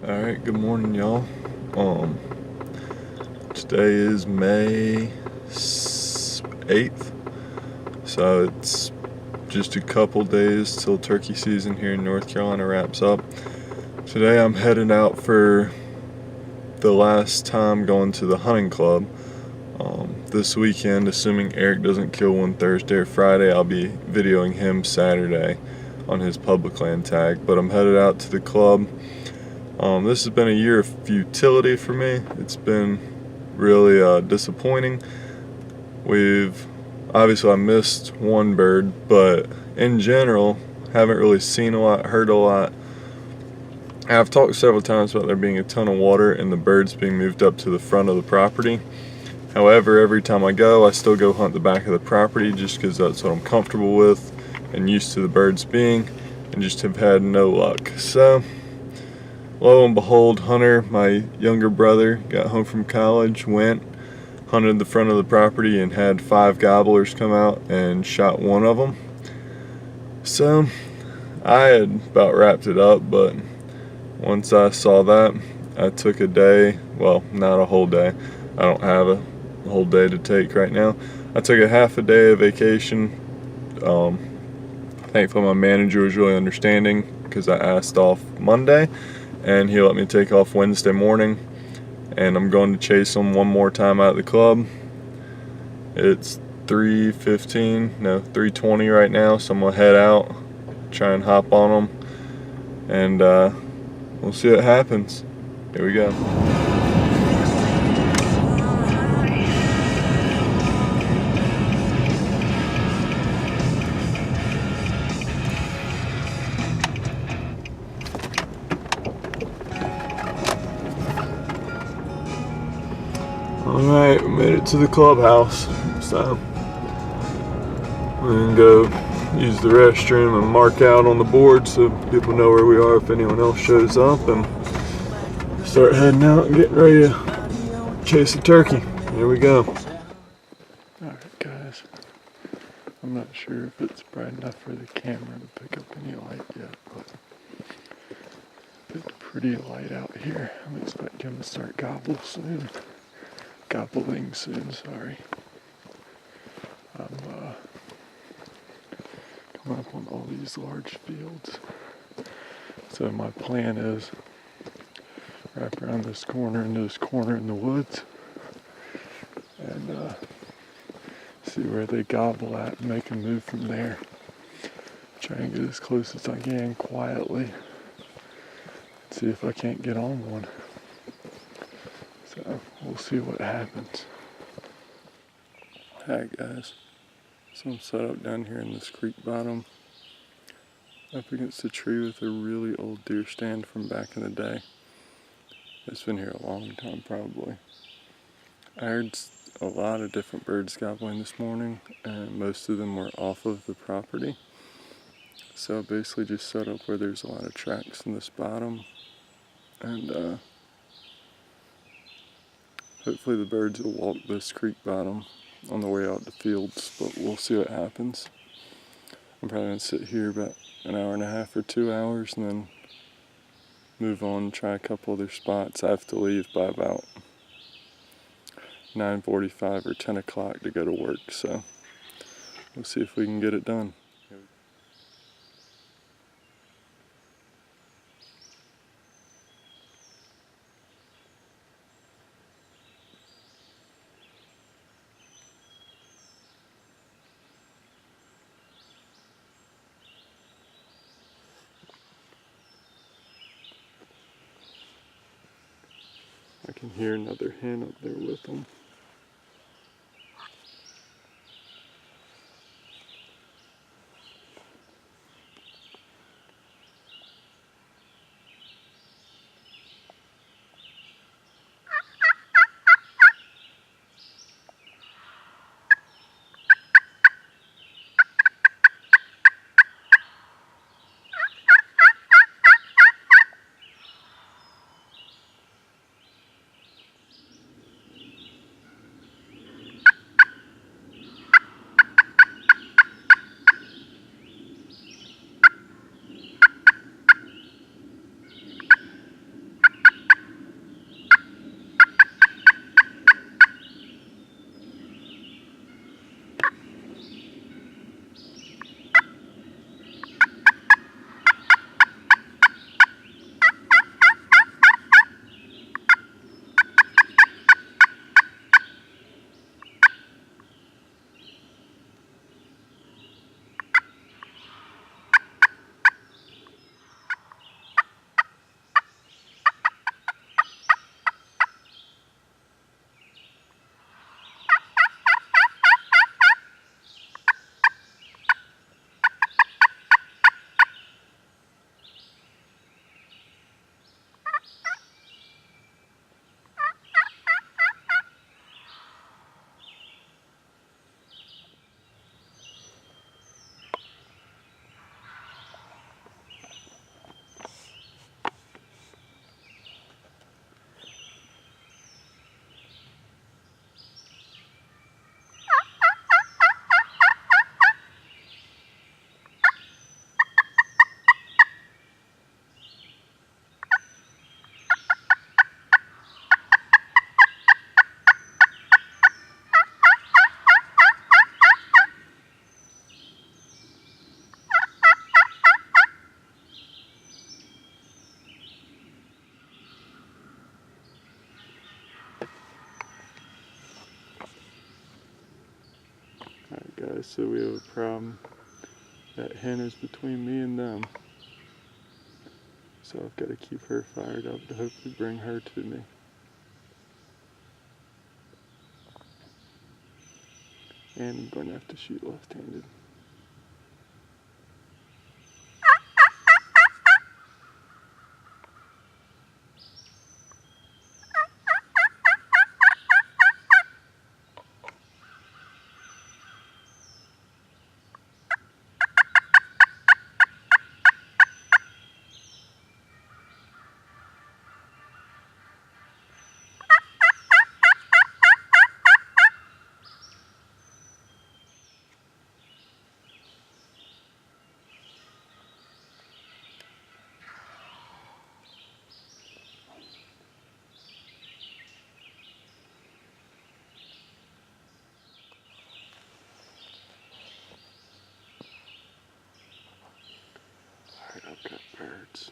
Alright, good morning, y'all. Today is May 8th, so it's just a couple days till turkey season here in North Carolina wraps up. Today I'm headed out for the last time going to the hunting club. This weekend, assuming Eric doesn't kill one Thursday or Friday, I'll be videoing him Saturday on his public land tag, but I'm headed out to the club. This has been a year of futility for me. It's been really disappointing. Obviously I missed one bird, but in general, haven't really seen a lot, heard a lot. I've talked several times about there being a ton of water and the birds being moved up to the front of the property. However, every time I go, I still go hunt the back of the property just because that's what I'm comfortable with and used to the birds being, and just have had no luck. So, lo and behold, Hunter, my younger brother, got home from college, went, hunted the front of the property, and had 5 gobblers come out and shot one of them. So, I had about wrapped it up, but once I saw that, I took a day, well, not a whole day. I don't have a whole day to take right now. I took a half a day of vacation. Thankfully my manager was really understanding because I asked off Monday and he let me take off Wednesday morning, and I'm going to chase them one more time out of the club. It's 3:20 right now, so I'm gonna head out, try and hop on them, and we'll see what happens. Here we go. Alright, we made it to the clubhouse, so we're gonna go use the restroom and mark out on the board so people know where we are if anyone else shows up, and start heading out and getting ready to chase the turkey. Here we go. Alright guys, I'm not sure if it's bright enough for the camera to pick up any light yet, but it's pretty light out here. I'm expecting him to start gobbling soon, sorry. I'm coming up on all these large fields. So my plan is wrap around this corner into this corner in the woods and see where they gobble at and make a move from there. Try and get as close as I can quietly. See if I can't get on one. So we'll see what happens. Hi guys. So I'm set up down here in this creek bottom, up against a tree with a really old deer stand from back in the day. It's been here a long time probably. I heard a lot of different birds gobbling this morning, and most of them were off of the property. So I basically just set up where there's a lot of tracks in this bottom, and hopefully the birds will walk this creek bottom on the way out to fields, but we'll see what happens. I'm probably going to sit here about an hour and a half or 2 hours and then move on and try a couple other spots. I have to leave by about 9:45 or 10 o'clock to go to work, so we'll see if we can get it done. I can hear another hen up there with them. so we have a problem. That hen is between me and them. So I've got to keep her fired up to hopefully bring her to me. And I'm going to have to shoot left-handed. Alright, I've got birds.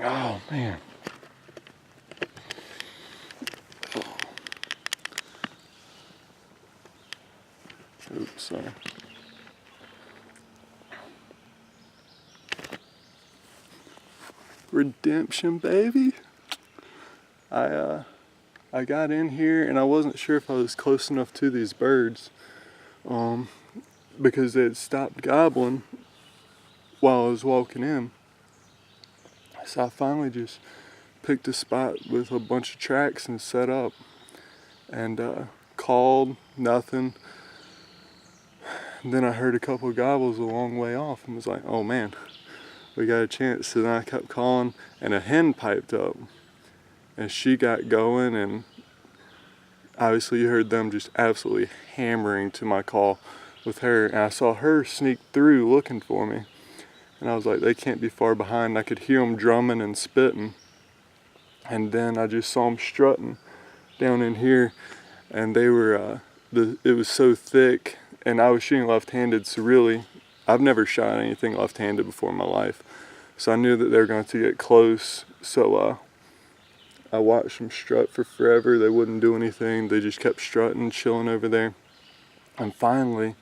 Oh man. Oops, sorry. Redemption, baby. I got in here and I wasn't sure if I was close enough to these birds because they had stopped gobbling while I was walking in. So I finally just picked a spot with a bunch of tracks and set up and called, nothing. And then I heard a couple of gobbles a long way off and was like, oh man, we got a chance. So then I kept calling and a hen piped up and she got going, and obviously you heard them just absolutely hammering to my call with her, and I saw her sneak through looking for me. And I was like, they can't be far behind. I could hear them drumming and spitting. And then I just saw them strutting down in here. And they were, it was so thick. And I was shooting left-handed, so really I've never shot anything left-handed before in my life, so I knew that they were going to get close. So I watched them strut for forever. They wouldn't do anything. They just kept strutting, chilling over there. And finally,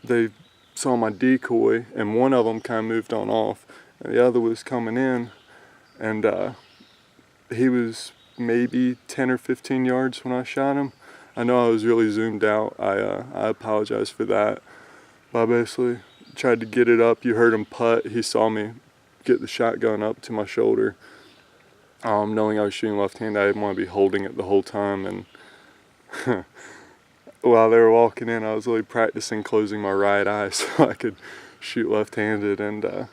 they saw my decoy, and one of them kind of moved on off, and the other was coming in, and he was maybe 10 or 15 yards when I shot him. I know I was really zoomed out. I apologize for that. But I basically tried to get it up. You heard him putt. He saw me get the shotgun up to my shoulder. Knowing I was shooting left-handed, I didn't want to be holding it the whole time. And while they were walking in, I was really practicing closing my right eye so I could shoot left-handed, and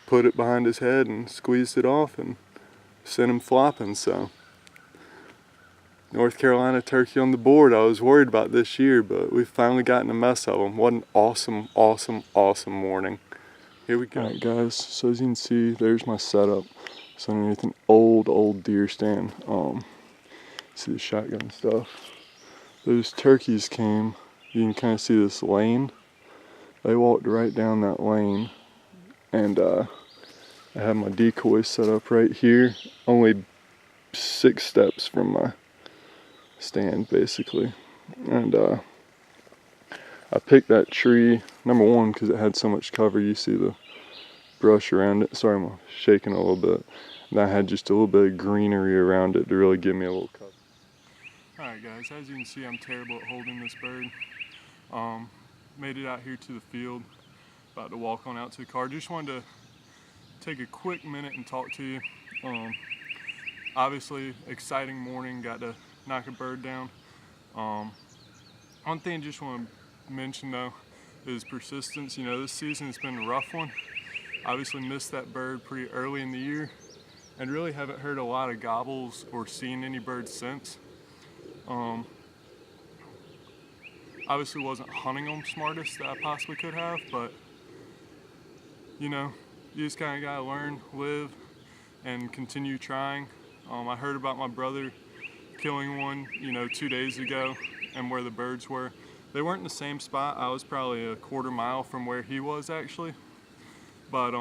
put it behind his head and squeezed it off and sent him flopping. So North Carolina turkey on the board. I was worried about this year, but we've finally gotten a mess of them. What an awesome, awesome, awesome morning. Here we go. Alright guys, so as you can see, there's my setup. It's underneath an old deer stand. See the shotgun stuff. Those turkeys came, you can kind of see this lane. They walked right down that lane, and I have my decoy set up right here, only 6 steps from my stand basically. And I picked that tree, number one, because it had so much cover. You see the brush around it. Sorry, I'm shaking a little bit. And I had just a little bit of greenery around it to really give me a little cover. Alright guys, as you can see, I'm terrible at holding this bird. Made it out here to the field, about to walk on out to the car. Just wanted to take a quick minute and talk to you. Obviously, exciting morning, got to knock a bird down. One thing I just want to mention though is persistence. You know, this season has been a rough one. Obviously missed that bird pretty early in the year, and really haven't heard a lot of gobbles or seen any birds since. Obviously wasn't hunting them smartest that I possibly could have, but you know, you just kind of gotta learn, live, and continue trying. I heard about my brother killing one, you know, 2 days ago, and where the birds were. They weren't in the same spot. I was probably a quarter mile from where he was actually, but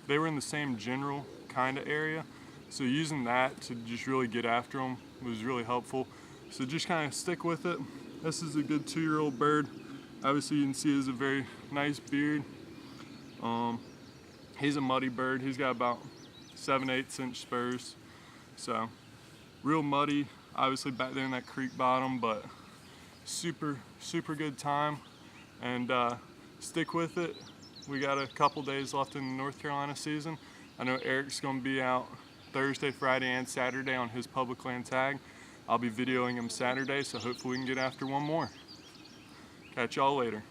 they were in the same general kind of area. So using that to just really get after them was really helpful. So just kind of stick with it. This is a good 2-year-old bird. Obviously you can see he has a very nice beard. He's a muddy bird. He's got about 7/8 inch spurs. So real muddy, obviously back there in that creek bottom, but super good time. And stick with it. We got a couple days left in the North Carolina season. I know Eric's gonna be out Thursday, Friday, and Saturday on his public land tag. I'll be videoing him Saturday, so hopefully we can get after one more. Catch y'all later.